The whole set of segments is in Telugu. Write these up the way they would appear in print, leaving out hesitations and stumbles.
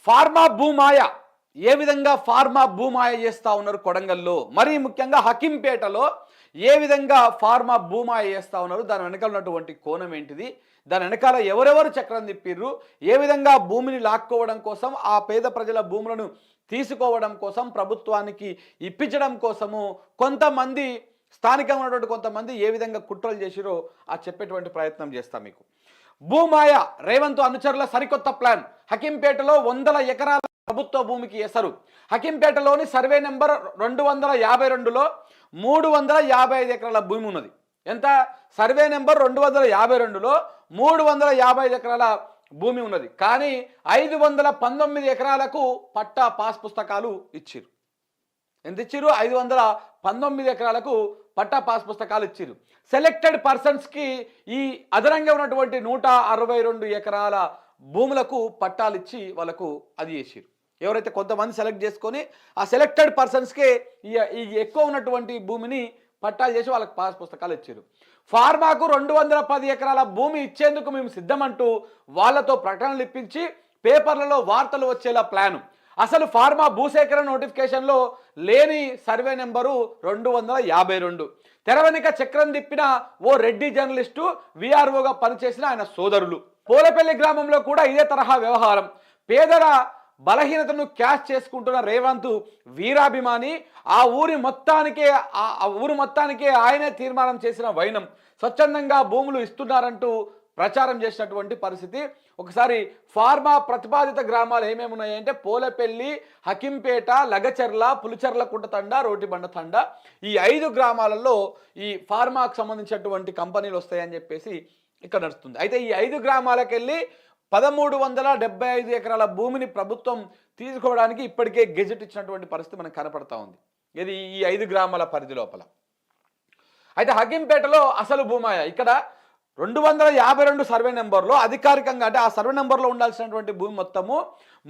ఫార్మా భూమాయ ఏ విధంగా ఫార్మా భూమాయ చేస్తూ ఉన్నారు కొడంగల్లో, మరీ ముఖ్యంగా హకీంపేటలో ఏ విధంగా ఫార్మా భూమాయ చేస్తూ ఉన్నారు, దాని వెనకాల ఉన్నటువంటి కోణం ఏంటిది, దాని వెనకాల ఎవరెవరు చక్రం తిప్పిర్రు, ఏ విధంగా భూమిని లాక్కోవడం కోసం, ఆ పేద ప్రజల భూములను తీసుకోవడం కోసం, ప్రభుత్వానికి ఇప్పించడం కోసము కొంతమంది స్థానికంగా ఉన్నటువంటి కొంతమంది ఏ విధంగా కుట్రలు చేసిరో ఆ చెప్పేటువంటి ప్రయత్నం చేస్తాం మీకు. భూమాయ రేవంత్ అనుచరుల సరికొత్త ప్లాన్. హకీంపేటలో 100 ఎకరాల ప్రభుత్వ భూమికి ఎసరు. హకీంపేటలోని సర్వే నెంబర్ 252లో 355 ఎకరాల భూమి ఉన్నది. ఎంత? సర్వే నెంబర్ 252లో 355 ఎకరాల భూమి ఉన్నది. కానీ 519 ఎకరాలకు పట్టా పాస్ పుస్తకాలు ఇచ్చిరు. ఎంత ఇచ్చిరు? 519 ఎకరాలకు పట్టా పాస్ పుస్తకాలు ఇచ్చిరు. సెలెక్టెడ్ పర్సన్స్కి ఈ అదనంగా ఉన్నటువంటి 162 ఎకరాల భూములకు పట్టాలు ఇచ్చి వాళ్ళకు అది చేసిరు. ఎవరైతే కొంతమంది సెలెక్ట్ చేసుకొని ఆ సెలెక్టెడ్ పర్సన్స్కే ఈ ఎక్కువ ఉన్నటువంటి భూమిని పట్టాలు చేసి వాళ్ళకి పాస్ పుస్తకాలు ఇచ్చారు. ఫార్మాకు 210 ఎకరాల భూమి ఇచ్చేందుకు మేము సిద్ధమంటూ వాళ్ళతో ప్రకటనలు ఇప్పించి పేపర్లలో వార్తలు వచ్చేలా ప్లాను. అసలు ఫార్మా భూసేకరణ నోటిఫికేషన్లో లేని సర్వే నెంబరు 252. తెర వెనుక చక్రం తిప్పిన ఓ రెడ్డి జర్నలిస్టు, విఆర్ఓగా పనిచేసిన ఆయన సోదరులు. పోలపల్లి గ్రామంలో కూడా ఇదే తరహా వ్యవహారం. పేదల బలహీనతను క్యాష్ చేసుకుంటున్న రేవంత్ వీరాభిమాని, ఆ ఊరి మొత్తానికే ఆయనే తీర్మానం చేసిన వైనం. స్వచ్ఛందంగా భూములు ఇస్తున్నారంటూ ప్రచారం చేసినటువంటి పరిస్థితి. ఒకసారి ఫార్మా ప్రతిపాదిత గ్రామాలు ఏమేమి ఉన్నాయంటే పోలపల్లి, హకీంపేట, లగచర్ల, పులిచెర్ల కుంటతండ, రోటిబండ తండ, ఈ 5 గ్రామాలలో ఈ ఫార్మాకు సంబంధించినటువంటి కంపెనీలు వస్తాయని చెప్పేసి ఇక్కడ నడుస్తుంది. అయితే ఈ 5 గ్రామాలకు వెళ్ళి 1375 ఎకరాల భూమిని ప్రభుత్వం తీసుకోవడానికి ఇప్పటికే గెజెట్ ఇచ్చినటువంటి పరిస్థితి మనకు కనపడతా ఉంది. ఇది ఈ 5 గ్రామాల పరిధి లోపల. అయితే హకీంపేటలో అసలు భూమాయ. ఇక్కడ 252 సర్వే నెంబర్లో అధికారికంగా అంటే ఆ సర్వే నెంబర్లో ఉండాల్సినటువంటి భూమి మొత్తము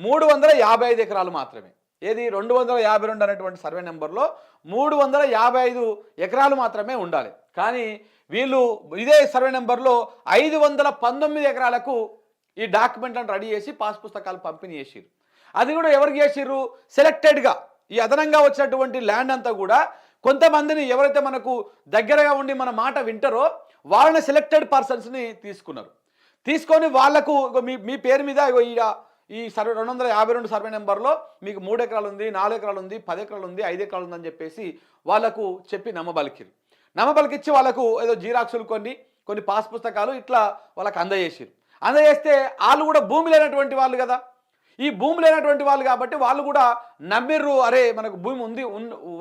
355 ఎకరాలు మాత్రమే. ఏది? 252 అనేటువంటి సర్వే నెంబర్లో 355 ఎకరాలు మాత్రమే ఉండాలి. కానీ వీళ్ళు ఇదే సర్వే నెంబర్లో 519 ఎకరాలకు ఈ డాక్యుమెంట్లను రెడీ చేసి పాస్ పుస్తకాలు పంపిణీ చేసిరు. అది కూడా ఎవరికి చేసిర్రు? సెలెక్టెడ్గా. ఈ అదనంగా వచ్చినటువంటి ల్యాండ్ అంతా కూడా కొంతమందిని ఎవరైతే మనకు దగ్గరగా ఉండి మన మాట వింటారో వాళ్ళని సెలెక్టెడ్ పర్సన్స్ని తీసుకున్నారు. తీసుకొని వాళ్లకు మీ పేరు మీద ఈ 252 సర్వే నెంబర్లో మీకు 3 ఎకరాలు ఉంది, 4 ఎకరాలు ఉంది, 10 ఎకరాలు ఉంది, 5 ఎకరాలు ఉందని చెప్పేసి వాళ్ళకు చెప్పి నమ్మబలికిచ్చి వాళ్ళకు ఏదో జీరాక్సులు కొన్ని పాస్ పుస్తకాలు ఇట్లా వాళ్ళకి అందజేసిరు. అందజేస్తే వాళ్ళు కూడా భూమి లేనటువంటి వాళ్ళు కదా. ఈ భూమి లేనటువంటి వాళ్ళు కాబట్టి వాళ్ళు కూడా నమ్మిర్రు, అరే మనకు భూమి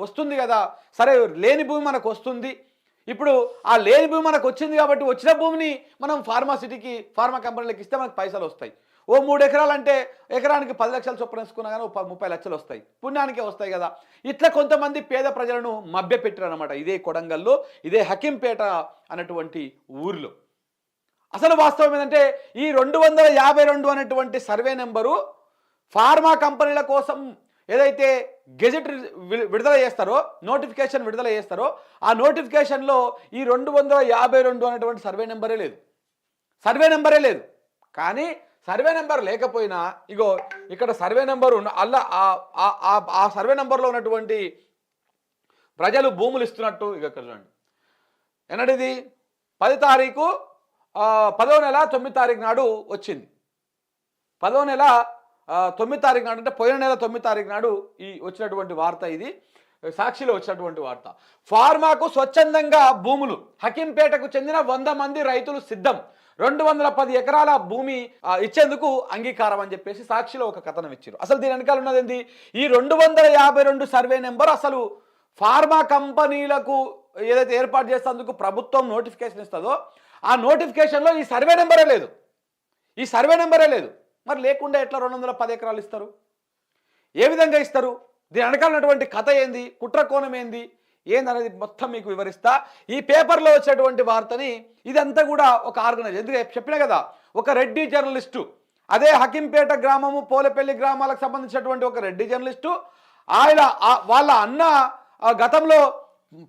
వస్తుంది కదా, సరే లేని భూమి మనకు వస్తుంది, ఇప్పుడు ఆ లేని భూమి మనకు వచ్చింది కాబట్టి వచ్చిన భూమిని మనం ఫార్మాసిటీకి, ఫార్మా కంపెనీలకు ఇస్తే మనకు పైసలు వస్తాయి. ఓ 3 ఎకరాలు అంటే ఎకరానికి 10 లక్షలు చొప్పున వేసుకున్నా కానీ 30 లక్షలు వస్తాయి, పుణ్యానికే వస్తాయి కదా. ఇట్లా కొంతమంది పేద ప్రజలను మభ్యపెట్టారు అనమాట. ఇదే కొడంగల్లో, ఇదే హకీంపేట అన్నటువంటి ఊరిలో. అసలు వాస్తవం ఏంటంటే ఈ 252 అనేటువంటి సర్వే నెంబరు ఫార్మా కంపెనీల కోసం ఏదైతే గెజెట్ విడుదల చేస్తారో, నోటిఫికేషన్ విడుదల చేస్తారో, ఆ నోటిఫికేషన్లో ఈ 252 అనేటువంటి సర్వే నెంబరే లేదు. కానీ సర్వే నెంబర్ లేకపోయినా ఇగో ఇక్కడ సర్వే నెంబర్ ఆ సర్వే నెంబర్లో ఉన్నటువంటి ప్రజలు భూములు ఇస్తున్నట్టు ఇక ఇక్కడ చూడండి. ఎన్నడిది? 10వ తారీఖు 10వ నెల 9వ తారీఖు నాడు వచ్చింది. 10వ నెల 9వ తారీఖు నాడు అంటే పోయిన నెల 9వ తారీఖు నాడు ఈ వచ్చినటువంటి వార్త. ఇది సాక్షిలో వచ్చినటువంటి వార్త. ఫార్మాకు స్వచ్ఛందంగా భూములు. హకీంపేటకు చెందిన 100 మంది రైతులు సిద్ధం. 210 ఎకరాల భూమి ఇచ్చేందుకు అంగీకారం అని చెప్పేసి సాక్షిలో ఒక కథనం ఇచ్చారు. అసలు దీని వెనకాల ఉన్నది ఏంది? ఈ 252 సర్వే నెంబర్ అసలు ఫార్మా కంపెనీలకు ఏదైతే ఏర్పాటు చేసేందుకు ప్రభుత్వం నోటిఫికేషన్ ఇస్తుందో ఆ నోటిఫికేషన్లో ఈ సర్వే నెంబరే లేదు. మరి లేకుండా ఎట్లా 210 ఎకరాలు ఇస్తారు? ఏ విధంగా ఇస్తారు? దీని వెనకాలన్నటువంటి కథ ఏంది, కుట్ర కోణం ఏందనేది మొత్తం మీకు వివరిస్తా. ఈ పేపర్లో వచ్చేటువంటి వార్తని ఇదంతా కూడా ఒక ఆర్గనైజ్, ఎందుకంటే చెప్పినా కదా, ఒక రెడ్డి జర్నలిస్టు, అదే హకీంపేట గ్రామము, పోలేపల్లి గ్రామాలకు సంబంధించినటువంటి ఒక రెడ్డి జర్నలిస్టు, వాళ్ళ అన్న గతంలో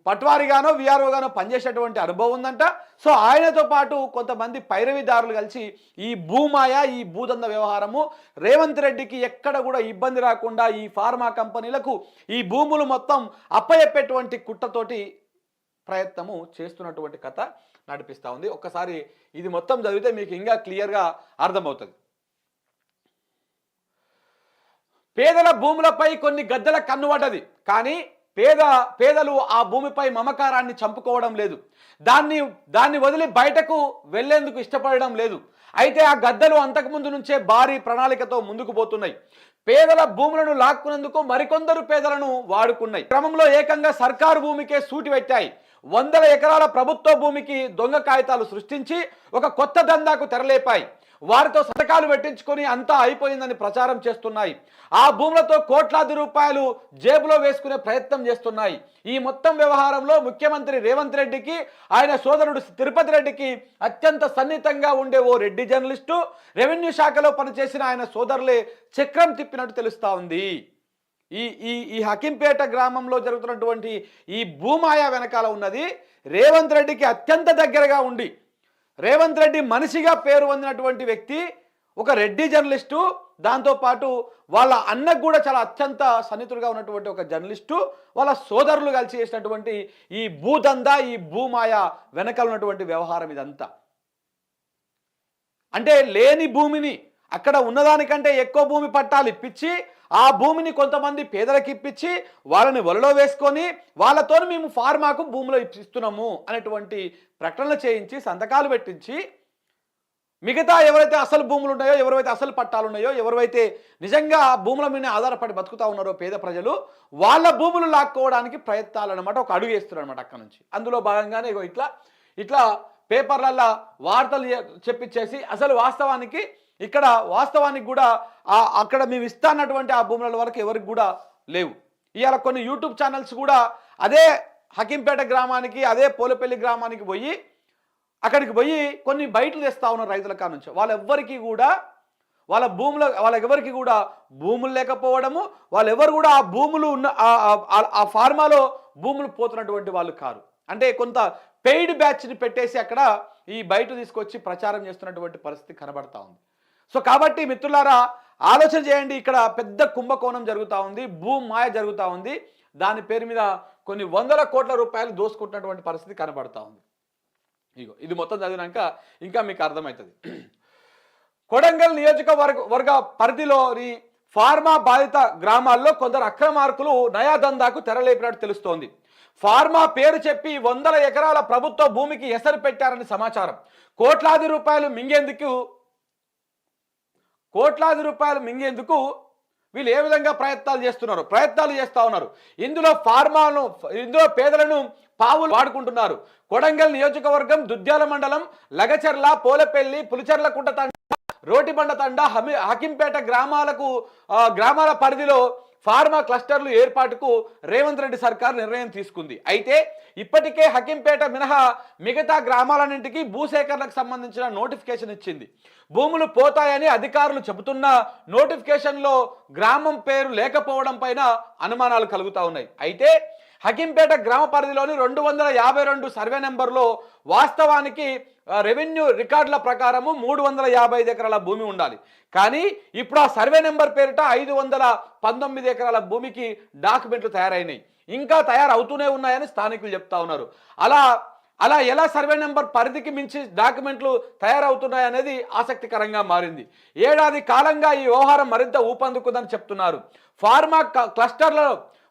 పట్వారిగానో విఆర్ఓగానో పనిచేసేటువంటి అనుభవం ఉందంట. సో ఆయనతో పాటు కొంతమంది పైరవిదారులు కలిసి ఈ భూమాయ ఈ భూదంద వ్యవహారము రేవంత్ రెడ్డికి ఎక్కడ కూడా ఇబ్బంది రాకుండా ఈ ఫార్మా కంపెనీలకు ఈ భూములు మొత్తం అప్పయెప్పేటువంటి కుట్రతోటి ప్రయత్నము చేస్తున్నటువంటి కథ నడిపిస్తూ ఉంది. ఒక్కసారి ఇది మొత్తం చదివితే మీకు ఇంకా క్లియర్గా అర్థమవుతుంది. పేదల భూములపై కొన్ని గద్దెల కన్నుపడ్డది, కానీ పేదలు ఆ భూమిపై మమకారాన్ని చంపుకోవడం లేదు, దాన్ని వదిలి బయటకు వెళ్లేందుకు ఇష్టపడడం లేదు. అయితే ఆ గద్దెలు అంతకుముందు నుంచే భారీ ప్రణాళికతో ముందుకు పోతున్నాయి. పేదల భూములను లాక్కునేందుకు మరికొందరు పేదలను వాడుకున్నాయి. క్రమంలో ఏకంగా సర్కారు భూమికే సూటి పెట్టాయి. వందల ఎకరాల ప్రభుత్వ భూమికి దొంగ కాగితాలు సృష్టించి ఒక కొత్త దందాకు తెరలేపాయి. వారితో సంతకాలు పెట్టించుకొని అంతా అయిపోయిందని ప్రచారం చేస్తున్నాయి. ఆ భూములతో కోట్లాది రూపాయలు జేబులో వేసుకునే ప్రయత్నం చేస్తున్నాయి. ఈ మొత్తం వ్యవహారంలో ముఖ్యమంత్రి రేవంత్ రెడ్డికి ఆయన సోదరుడు తిరుపతి రెడ్డికి అత్యంత సన్నిహితంగా ఉండే ఓ రెడ్డి జర్నలిస్టు, రెవెన్యూ శాఖలో పనిచేసిన ఆయన సోదరులే చక్రం తిప్పినట్టు తెలుస్తా ఉంది. ఈ హకింపేట గ్రామంలో జరుగుతున్నటువంటి ఈ భూమాయ వెనకాల ఉన్నది రేవంత్ రెడ్డికి అత్యంత దగ్గరగా ఉండి, రేవంత్ రెడ్డి మనిషిగా పేరు పొందినటువంటి వ్యక్తి, ఒక రెడ్డి జర్నలిస్టు, దాంతోపాటు వాళ్ళ అన్నకు కూడా చాలా అత్యంత సన్నిహితులుగా ఉన్నటువంటి ఒక జర్నలిస్టు, వాళ్ళ సోదరులు కలిసి చేసినటువంటి ఈ భూదందా ఈ భూమాయ వెనకాల ఉన్నటువంటి వ్యవహారం ఇదంతా. అంటే లేని భూమిని అక్కడ ఉన్నదానికంటే ఎక్కువ భూమి పట్టాలు ఇప్పించి ఆ భూమిని కొంతమంది పేదలకు ఇప్పించి వాళ్ళని వలలో వేసుకొని వాళ్ళతో మేము ఫార్మాకు భూములు ఇస్తున్నాము అనేటువంటి ప్రకటనలు చేయించి సంతకాలు పెట్టించి మిగతా ఎవరైతే అసలు భూములు ఉన్నాయో, ఎవరైతే అసలు పట్టాలు ఉన్నాయో, ఎవరైతే నిజంగా ఆ భూముల మీద ఆధారపడి బతుకుతా ఉన్నారో పేద ప్రజలు, వాళ్ళ భూములు లాక్కోవడానికి ప్రయత్నాలు అనమాట ఒక అడుగు వేస్తున్నారు అనమాట అక్కడ నుంచి. అందులో భాగంగానే ఇట్లా పేపర్లల్లో వార్తలు చెప్పించేసి అసలు వాస్తవానికి కూడా అక్కడ మేము ఇస్తానటువంటి ఆ భూముల వరకు ఎవరికి కూడా లేవు. ఇవాళ కొన్ని యూట్యూబ్ ఛానల్స్ కూడా అదే హకింపేట గ్రామానికి, అదే పోలేపల్లి గ్రామానికి అక్కడికి పోయి కొన్ని బయటలు తెస్తా ఉన్నారు రైతుల కాడ నుంచి. వాళ్ళెవరికి కూడా భూములు లేకపోవడము, వాళ్ళెవరు కూడా ఆ భూములు ఉన్న ఆ ఫార్మాలో భూములు పోతున్నటువంటి వాళ్ళు కారు. అంటే కొంత పెయిడ్ బ్యాచ్ని పెట్టేసి అక్కడ ఈ బయట తీసుకొచ్చి ప్రచారం చేస్తున్నటువంటి పరిస్థితి కనబడతా ఉంది. సో కాబట్టి మిత్రులారా ఆలోచన చేయండి, ఇక్కడ పెద్ద కుంభకోణం జరుగుతూ ఉంది, భూమాయ జరుగుతూ ఉంది. దాని పేరు మీద కొన్ని వందల కోట్ల రూపాయలు దోసుకుంటున్నటువంటి పరిస్థితి కనబడతా ఉంది. ఇది మొత్తం చదివినాక ఇంకా మీకు అర్థమవుతుంది. కొడంగల్ నియోజకవర్గ పరిధిలోని ఫార్మా బాధిత గ్రామాల్లో కొందరు అక్రమార్కులు నయాదందాకు తెరలేపినట్టు తెలుస్తోంది. ఫార్మా పేరు చెప్పి వందల ఎకరాల ప్రభుత్వ భూమికి ఎసరు పెట్టారని సమాచారం. కోట్లాది రూపాయలు మింగేందుకు వీళ్ళు ఏ విధంగా ప్రయత్నాలు చేస్తూ ఉన్నారు. ఇందులో పేదలను పావులు వాడుకుంటున్నారు. కొడంగల్ నియోజకవర్గం దుద్యాల మండలం లగచర్ల, పోలపల్లి, పులిచెర్లకుంట తండ, రోటిబండ తండ, హకింపేట గ్రామాల పరిధిలో ఫార్మా క్లస్టర్లు ఏర్పాటుకు రేవంత్ రెడ్డి సర్కార్ నిర్ణయం తీసుకుంది. అయితే ఇప్పటికే హకింపేట మినహా మిగతా గ్రామాలన్నింటికీ భూసేకరణకు సంబంధించిన నోటిఫికేషన్ ఇచ్చింది. భూములు పోతాయని అధికారులు చెబుతున్న నోటిఫికేషన్లో గ్రామం పేరు లేకపోవడం పైన అనుమానాలు కలుగుతూ ఉన్నాయి. అయితే హకింపేట గ్రామ పరిధిలోని 252 సర్వే నెంబర్లో వాస్తవానికి రెవెన్యూ రికార్డుల ప్రకారము 355 ఎకరాల భూమి ఉండాలి. కానీ ఇప్పుడు ఆ సర్వే నెంబర్ పేరిట 519 ఎకరాల భూమికి డాక్యుమెంట్లు తయారైనాయి, ఇంకా తయారవుతూనే ఉన్నాయని స్థానికులు చెప్తా ఉన్నారు. అలా ఎలా సర్వే నెంబర్ పరిధికి మించి డాక్యుమెంట్లు తయారవుతున్నాయనేది ఆసక్తికరంగా మారింది. ఏడాది కాలంగా ఈ వ్యవహారం మరింత ఊపందుకుందని చెప్తున్నారు.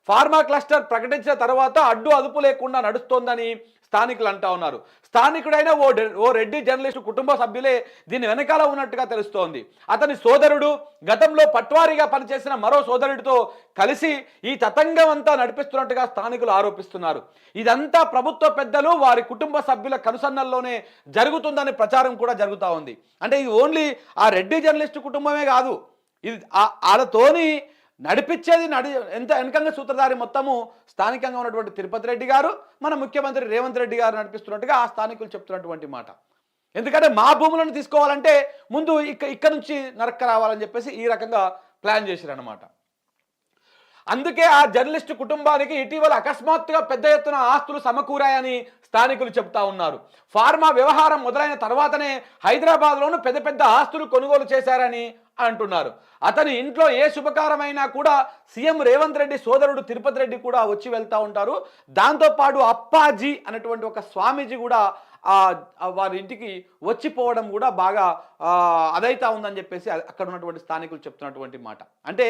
ఫార్మా క్లస్టర్ ప్రకటించిన తర్వాత అడ్డు అదుపు లేకుండా నడుస్తోందని స్థానికులు అంటా ఉన్నారు. స్థానికుడైన ఓ రెడ్డి జర్నలిస్టు కుటుంబ సభ్యులే దీని వెనకాల ఉన్నట్టుగా తెలుస్తోంది. అతని సోదరుడు గతంలో పట్వారీగా పనిచేసిన మరో సోదరుడితో కలిసి ఈ తతంగం అంతా నడిపిస్తున్నట్టుగా స్థానికులు ఆరోపిస్తున్నారు. ఇదంతా ప్రభుత్వ పెద్దలు వారి కుటుంబ సభ్యుల కనుసన్నల్లోనే జరుగుతుందని ప్రచారం కూడా జరుగుతూ ఉంది. అంటే ఇది ఓన్లీ ఆ రెడ్డి జర్నలిస్టు కుటుంబమే కాదు, ఇది వాళ్ళతోని నడిపించేది ఎంత వెనకంగా సూత్రధారి మొత్తము స్థానికంగా ఉన్నటువంటి తిరుపతి రెడ్డి గారు, మన ముఖ్యమంత్రి రేవంత్ రెడ్డి గారు నడిపిస్తున్నట్టుగా ఆ స్థానికులు చెప్తున్నటువంటి మాట. ఎందుకంటే మా భూములను తీసుకోవాలంటే ముందు ఇక్కడ నుంచి నరక్క రావాలని చెప్పేసి ఈ రకంగా ప్లాన్ చేశారనమాట. అందుకే ఆ జర్నలిస్టు కుటుంబానికి ఇటీవల అకస్మాత్తుగా పెద్ద ఎత్తున ఆస్తులు సమకూరాయని స్థానికులు చెప్తా ఉన్నారు. ఫార్మా వ్యవహారం మొదలైన తర్వాతనే హైదరాబాద్లోనూ పెద్ద పెద్ద ఆస్తులు కొనుగోలు చేశారని అంటున్నారు. అతని ఇంట్లో ఏ శుభకారమైనా కూడా సీఎం రేవంత్ రెడ్డి సోదరుడు తిరుపతి రెడ్డి కూడా వచ్చి వెళ్తూ ఉంటారు. దాంతోపాటు అప్పాజీ అనేటువంటి ఒక స్వామీజీ కూడా వారి ఇంటికి వచ్చిపోవడం కూడా బాగా అదైతా ఉందని చెప్పేసి అక్కడ ఉన్నటువంటి స్థానికులు చెప్తున్నటువంటి మాట. అంటే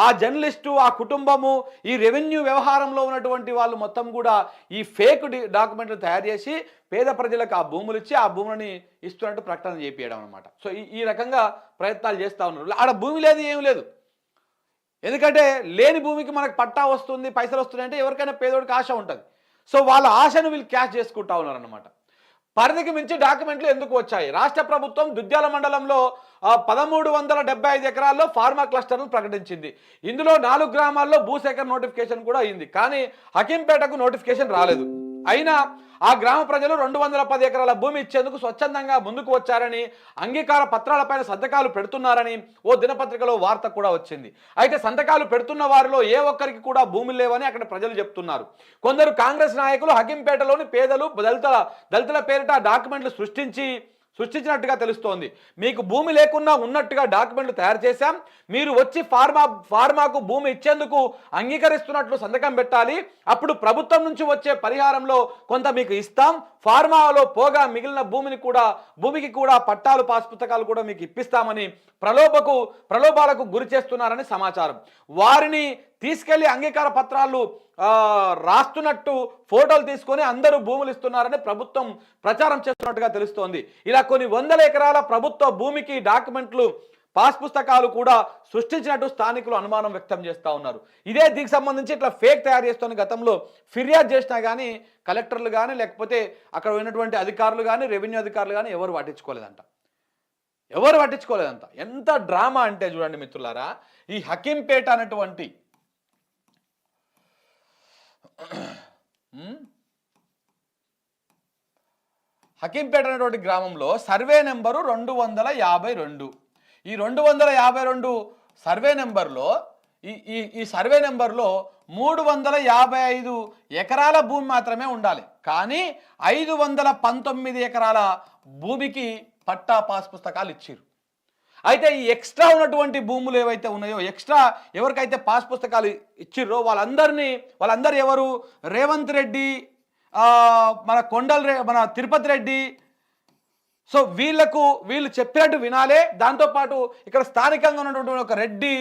ఆ జర్నలిస్టు, ఆ కుటుంబము, ఈ రెవెన్యూ వ్యవహారంలో ఉన్నటువంటి వాళ్ళు మొత్తం కూడా ఈ ఫేక్ డాక్యుమెంట్లు తయారు చేసి పేద ప్రజలకు ఆ భూములు ఇచ్చి ఆ భూములని ఇస్తున్నట్టు ప్రకటన చేపియడం అనమాట. సో ఈ రకంగా ప్రయత్నాలు చేస్తూ ఉన్నారు. ఆడ భూమి లేదు, ఏం లేదు. ఎందుకంటే లేని భూమికి మనకు పట్టా వస్తుంది, పైసలు వస్తున్నాయి అంటే ఎవరికైనా పేదోడికి ఆశ ఉంటుంది. సో వాళ్ళ ఆశను వీళ్ళు క్యాష్ చేసుకుంటా ఉన్నారన్నమాట. పరిధికి మించి డాక్యుమెంట్లు ఎందుకు వచ్చాయి? రాష్ట్ర ప్రభుత్వం దుద్యాల మండలంలో 1375 ఎకరాల్లో ఫార్మా క్లస్టర్ను ప్రకటించింది. ఇందులో 4 గ్రామాల్లో భూసేకరణ నోటిఫికేషన్ కూడా అయింది. కానీ హకీంపేటకు నోటిఫికేషన్ రాలేదు. అయినా ఆ గ్రామ ప్రజలు 210 ఎకరాల భూమి ఇచ్చేందుకు స్వచ్ఛందంగా ముందుకు వచ్చారని, అంగీకార పత్రాలపైన సంతకాలు పెడుతున్నారని ఓ దినపత్రికలో వార్త కూడా వచ్చింది. అయితే సంతకాలు పెడుతున్న వారిలో ఏ ఒక్కరికి కూడా భూములు లేవని అక్కడ ప్రజలు చెప్తున్నారు. కొందరు కాంగ్రెస్ నాయకులు హకీంపేటలోని పేదలు, దళితుల పేరిట డాక్యుమెంట్లు సృష్టించినట్టుగా తెలుస్తోంది. మీకు భూమి లేకున్నా ఉన్నట్టుగా డాక్యుమెంట్లు తయారు చేశాం, మీరు వచ్చి ఫార్మాకు భూమి ఇచ్చేందుకు అంగీకరిస్తున్నట్లు సంతకం పెట్టాలి, అప్పుడు ప్రభుత్వం నుంచి వచ్చే పరిహారంలో కొంత మీకు ఇస్తాం, ఫార్మాలో పోగా మిగిలిన భూమికి కూడా పట్టాలు, పాస్ పుస్తకాలు కూడా మీకు ఇప్పిస్తామని ప్రలోభాలకు గురి చేస్తున్నారని సమాచారం. వారిని తీసుకెళ్లి అంగీకార పత్రాలు రాస్తున్నట్టు ఫోటోలు తీసుకొని అందరూ భూములు ఇస్తున్నారని ప్రభుత్వం ప్రచారం చేస్తున్నట్టుగా తెలుస్తోంది. ఇలా కొన్ని వందల ఎకరాల ప్రభుత్వ భూమికి డాక్యుమెంట్లు, పాస్ పుస్తకాలు కూడా సృష్టించినట్టు స్థానికులు అనుమానం వ్యక్తం చేస్తూ ఉన్నారు. ఇదే దీనికి సంబంధించి ఇట్లా ఫేక్ తయారు చేస్తున్న గతంలో ఫిర్యాదు చేసినా కానీ కలెక్టర్లు కానీ లేకపోతే అక్కడ ఉన్నటువంటి అధికారులు కానీ రెవెన్యూ అధికారులు కానీ ఎవరు పట్టించుకోలేదంట. ఎంత డ్రామా అంటే చూడండి మిత్రులారా, ఈ హకీంపేట అనేటువంటి గ్రామంలో సర్వే నెంబరు 252. ఈ 252 సర్వే నెంబర్లో ఈ సర్వే నెంబర్లో 355 ఎకరాల భూమి మాత్రమే ఉండాలి. కానీ 519 ఎకరాల భూమికి పట్టా, పాస్ పుస్తకాలు ఇచ్చారు. అయితే ఈ ఎక్స్ట్రా ఉన్నటువంటి భూములు ఏవైతే ఉన్నాయో, ఎక్స్ట్రా ఎవరికైతే పాస్ పుస్తకాలు ఇచ్చిర్రో వాళ్ళందరూ ఎవరు? రేవంత్ రెడ్డి, మన తిరుపతి రెడ్డి. సో వీళ్ళు చెప్పినట్టు వినాలే. దాంతోపాటు ఇక్కడ స్థానికంగా ఉన్నటువంటి ఒక రెడ్డి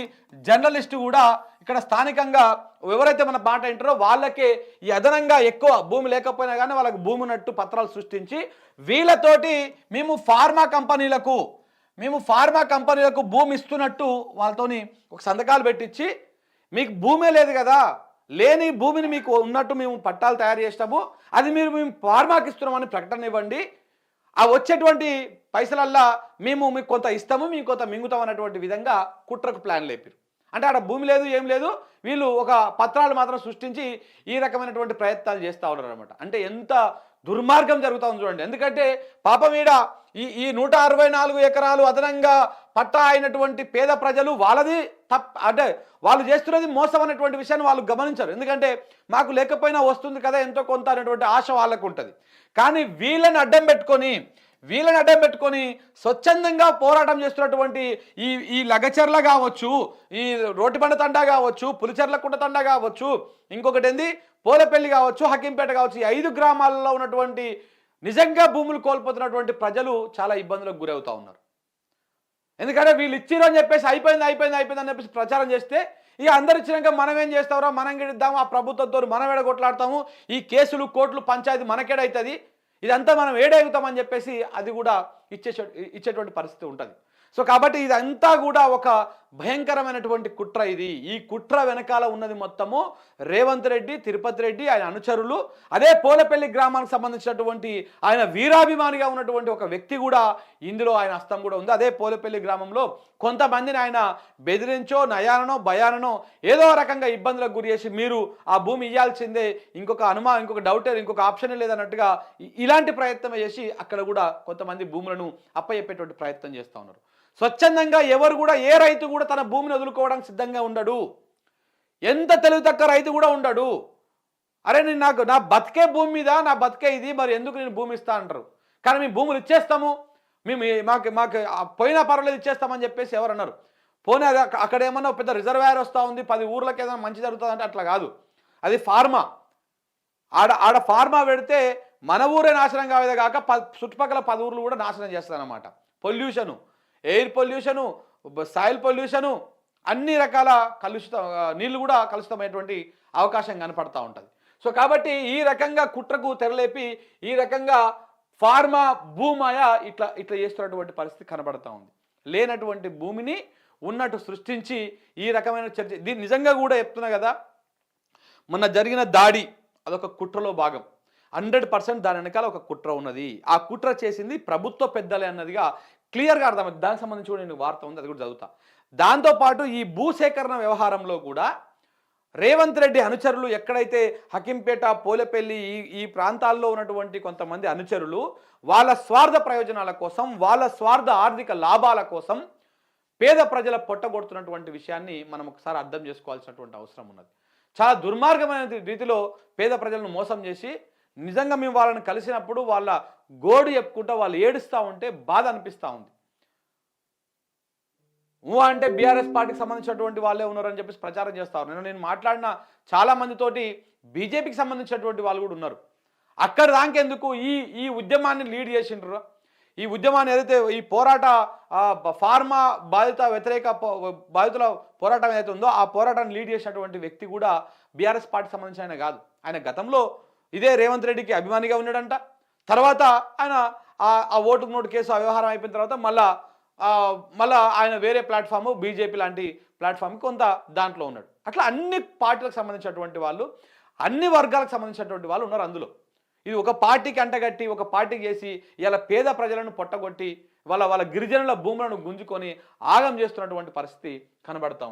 జర్నలిస్టు కూడా ఇక్కడ స్థానికంగా ఎవరైతే మన మాట వింటారో వాళ్ళకే ఈ అదనంగా ఎక్కువ భూమి లేకపోయినా కానీ వాళ్ళకి భూమి ఉన్నట్టు పత్రాలు సృష్టించి వీళ్ళతోటి మేము ఫార్మా కంపెనీలకు భూమి ఇస్తున్నట్టు వాళ్ళతోని ఒక సంతకాలు పెట్టించి, మీకు భూమే లేదు కదా, లేని భూమిని మీకు ఉన్నట్టు మేము పట్టాలు తయారు చేస్తాము, అది మేము ఫార్మాకి ఇస్తున్నామని ప్రకటన ఇవ్వండి, ఆ వచ్చేటువంటి పైసలల్లా మేము మీకు కొంత ఇస్తాము, మేము కొంత మింగుతాం అన్నటువంటి విధంగా కుట్రకు ప్లాన్ లేపారు. అంటే ఆడ భూమి లేదు, ఏం లేదు, వీళ్ళు ఒక పత్రాలు మాత్రం సృష్టించి ఈ రకమైనటువంటి ప్రయత్నాలు చేస్తూ ఉన్నారు అనమాట. అంటే ఎంత దుర్మార్గం జరుగుతూ ఉంది చూడండి. ఎందుకంటే పాపం ఈడ ఈ 164 ఎకరాలు అదనంగా పట్టా అయినటువంటి పేద ప్రజలు వాళ్ళది అంటే వాళ్ళు చేస్తున్నది మోసం అనేటువంటి విషయాన్ని వాళ్ళు గమనించారు. ఎందుకంటే మాకు లేకపోయినా వస్తుంది కదా ఎంతో కొంత అనేటువంటి ఆశ వాళ్ళకు ఉంటుంది. కానీ వీళ్ళని అడ్డం పెట్టుకొని స్వచ్ఛందంగా పోరాటం చేస్తున్నటువంటి ఈ లగచర్ల కావచ్చు, ఈ రోటిబండ తండా కావచ్చు, పులిచెర్లకుంట తండా కావచ్చు, ఇంకొకటి ఏంది పోలేపల్లి కావచ్చు, హకీంపేట కావచ్చు, ఈ 5 గ్రామాలలో ఉన్నటువంటి నిజంగా భూములు కోల్పోతున్నటువంటి ప్రజలు చాలా ఇబ్బందులకు గురవుతూ ఉన్నారు. ఎందుకంటే వీళ్ళు ఇచ్చిరు అని చెప్పేసి అయిపోయింది అని చెప్పేసి ప్రచారం చేస్తే ఇక అందరు ఇచ్చినాక మనం ఏం చేస్తామో మనం గిడిద్దాము, ఆ ప్రభుత్వంతో మనం ఎడగొట్లాడతాము, ఈ కేసులు, కోర్టులు, పంచాయతీ మనకేడవుతుంది, ఇదంతా మనం ఏడవుతామని చెప్పేసి అది కూడా ఇచ్చేటువంటి పరిస్థితి ఉంటుంది. సో కాబట్టి ఇదంతా కూడా ఒక భయంకరమైనటువంటి కుట్ర. ఈ కుట్ర వెనకాల ఉన్నది మొత్తము రేవంత్ రెడ్డి, తిరుపతి రెడ్డి, ఆయన అనుచరులు, అదే పోలేపల్లి గ్రామానికి సంబంధించినటువంటి ఆయన వీరాభిమానిగా ఉన్నటువంటి ఒక వ్యక్తి కూడా ఇందులో ఆయన హస్తం కూడా ఉంది. అదే పోలేపల్లి గ్రామంలో కొంతమందిని ఆయన బెదిరించో, నయాననో, భయాననో ఏదో రకంగా ఇబ్బందులకు గురి చేసి మీరు ఆ భూమి ఇవ్వాల్సిందే, ఇంకొక డౌటే, ఇంకొక ఆప్షన్ లేదన్నట్టుగా ఇలాంటి ప్రయత్నం చేసి అక్కడ కూడా కొంతమంది భూములను అప్పచెప్పేటువంటి ప్రయత్నం చేస్తూ ఉన్నారు. స్వచ్ఛందంగా ఎవరు కూడా, ఏ రైతు కూడా తన భూమిని వదులుకోవడానికి సిద్ధంగా ఉండడు. ఎంత తెలివి తక్కువ రైతు కూడా ఉండడు. అరే నేను నా బతికే భూమి మీద నా బతికే ఇది, మరి ఎందుకు నేను భూమి ఇస్తా అంటారు. కానీ మేము భూములు ఇచ్చేస్తాము, మేము మాకు మాకు పోయినా పర్వాలేదు ఇచ్చేస్తామని చెప్పేసి ఎవరు అన్నారు. పోనీ అది అక్కడ ఏమన్నా పెద్ద రిజర్వాయర్ వస్తూ ఉంది, 10 ఊర్లకి ఏదైనా మంచి జరుగుతుంది అంటే అట్లా కాదు. అది ఫార్మా. ఆడ ఫార్మా పెడితే మన ఊరే నాశనం కావేదే కాక చుట్టుపక్కల 10 ఊర్లు కూడా నాశనం చేస్తారన్నమాట. Pollution, air pollution, soil pollution, అన్ని రకాల నీళ్లు కూడా కలుషితమైనటువంటి అవకాశం కనపడతా ఉంటుంది. సో కాబట్టి ఈ రకంగా కుట్రకు తెరలేపి ఈ రకంగా ఫార్మా భూమాయ ఇట్లా చేస్తున్నటువంటి పరిస్థితి కనబడతా ఉంది. లేనటువంటి భూమిని ఉన్నట్టు సృష్టించి ఈ రకమైన చర్చ. దీన్ని నిజంగా కూడా చెప్తున్నా కదా, మొన్న జరిగిన దాడి అదొక కుట్రలో భాగం. 100% దాని వెనకాల ఒక కుట్ర ఉన్నది. ఆ కుట్ర చేసింది ప్రభుత్వ పెద్దలే అన్నదిగా క్లియర్గా అర్థమైంది. దానికి సంబంధించి కూడా నేను వార్త ఉంది, అది కూడా చదువుతా. దాంతోపాటు ఈ భూసేకరణ వ్యవహారంలో కూడా రేవంత్ రెడ్డి అనుచరులు ఎక్కడైతే హకింపేట, పోలేపల్లి ఈ ప్రాంతాల్లో ఉన్నటువంటి కొంతమంది అనుచరులు వాళ్ళ స్వార్థ ప్రయోజనాల కోసం, వాళ్ళ స్వార్థ ఆర్థిక లాభాల కోసం పేద ప్రజల పొట్టగొడుతున్నటువంటి విషయాన్ని మనం ఒకసారి అర్థం చేసుకోవాల్సినటువంటి అవసరం ఉన్నది. చాలా దుర్మార్గమైన రీతిలో పేద ప్రజలను మోసం చేసి, నిజంగా మేము వాళ్ళని కలిసినప్పుడు వాళ్ళ గోడు చెప్పుకుంటా వాళ్ళు ఏడుస్తూ ఉంటే బాధ అనిపిస్తూ ఉంది. అంటే బీఆర్ఎస్ పార్టీకి సంబంధించినటువంటి వాళ్ళే ఉన్నారని చెప్పేసి ప్రచారం చేస్తారు. నేను మాట్లాడిన చాలా మందితోటి బీజేపీకి సంబంధించినటువంటి వాళ్ళు కూడా ఉన్నారు. అక్కడ దాకెందుకు ఈ ఉద్యమాన్ని లీడ్ చేసిండ్రు. ఈ ఉద్యమాన్ని ఏదైతే ఈ పోరాట ఫార్మా బాధితుల పోరాటం ఏదైతే ఉందో ఆ పోరాటాన్ని లీడ్ చేసినటువంటి వ్యక్తి కూడా బీఆర్ఎస్ పార్టీకి సంబంధించిన ఆయన కాదు. ఆయన గతంలో ఇదే రేవంత్ రెడ్డికి అభిమానిగా ఉన్నాడంట. తర్వాత ఆయన ఆ ఓటుకు నోటు కేసు వ్యవహారం అయిపోయిన తర్వాత మళ్ళా ఆయన వేరే ప్లాట్ఫామ్ బీజేపీ లాంటి ప్లాట్ఫామ్ కొంత దాంట్లో ఉన్నాడు. అట్లా అన్ని పార్టీలకు సంబంధించినటువంటి వాళ్ళు, అన్ని వర్గాలకు సంబంధించినటువంటి వాళ్ళు ఉన్నారు అందులో. ఇది ఒక పార్టీకి అంటగట్టి ఒక పార్టీకి చేసి ఇలా పేద ప్రజలను పొట్టగొట్టి వాళ్ళ గిరిజనుల భూములను గుంజుకొని ఆగం చేస్తున్నటువంటి పరిస్థితి కనబడతా ఉంది.